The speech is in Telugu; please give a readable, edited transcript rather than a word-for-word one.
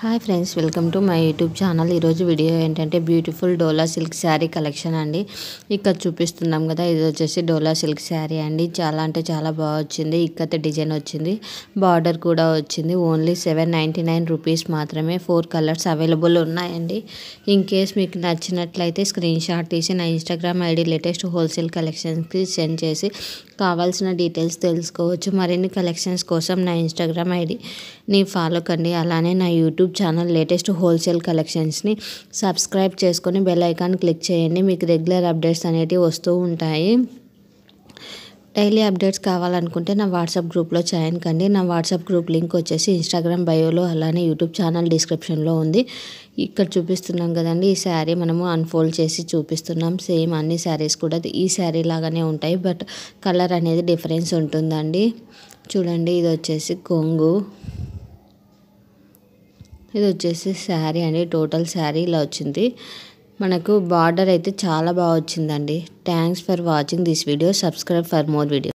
Hi friends, welcome to my YouTube channel. ఈరోజు వీడియో ఏంటంటే బ్యూటిఫుల్ డోలా సిల్క్ శారీ కలెక్షన్ అండి. ఇక్కడ చూపిస్తున్నాం కదా, ఇది వచ్చేసి డోలా సిల్క్ శారీ అండి. చాలా అంటే చాలా బాగా వచ్చింది. ఇక్కత డిజైన్ వచ్చింది, బార్డర్ కూడా వచ్చింది. ఓన్లీ 799 రూపీస్ మాత్రమే. 4 కలర్స్ అవైలబుల్ ఉన్నాయండి. ఇన్ కేస్ మీకు నచ్చినట్లయితే స్క్రీన్ షాట్ తీసి నా ఇన్స్టాగ్రామ్ ఐడి లేటెస్ట్ హోల్సేల్ కలెక్షన్స్కి సెండ్ చేసి కావాల్సిన డీటెయిల్స్ తెలుసుకోవచ్చు. మరిన్ని కలెక్షన్స్ కోసం నా ఇన్స్టాగ్రామ్ ఐడిని ఫాలో కండి. అలానే నా యూట్యూబ్ ఛానల్ లేటెస్ట్ హోల్సేల్ కలెక్షన్స్ని సబ్స్క్రైబ్ చేసుకొని బెల్ ఐకాన్ క్లిక్ చేయండి. మీకు రెగ్యులర్ అప్డేట్స్ అనేటివి వస్తూ ఉంటాయి. డైలీ అప్డేట్స్ కావాలనుకుంటే నా వాట్సాప్ గ్రూప్లో జాయిన్ కండి. నా వాట్సాప్ గ్రూప్ లింక్ వచ్చేసి ఇన్స్టాగ్రామ్ బయోలో, అలానే యూట్యూబ్ ఛానల్ డిస్క్రిప్షన్లో ఉంది. ఇక్కడ చూపిస్తున్నాం కదండి, ఈ శారీ మనము అన్ఫోల్డ్ చేసి చూపిస్తున్నాం. సేమ్ అన్ని శారీస్ కూడా ఈ శారీ లాగానే ఉంటాయి, బట్ కలర్ అనేది డిఫరెన్స్ ఉంటుందండి. చూడండి, ఇది వచ్చేసి కొంగు, ఇది వచ్చేసి శారీ అండి. టోటల్ శారీ ఇలా వచ్చింది. మనకు బార్డర్ అయితే చాలా బాగా వచ్చిందండి. Thanks for watching this video. Subscribe for more video.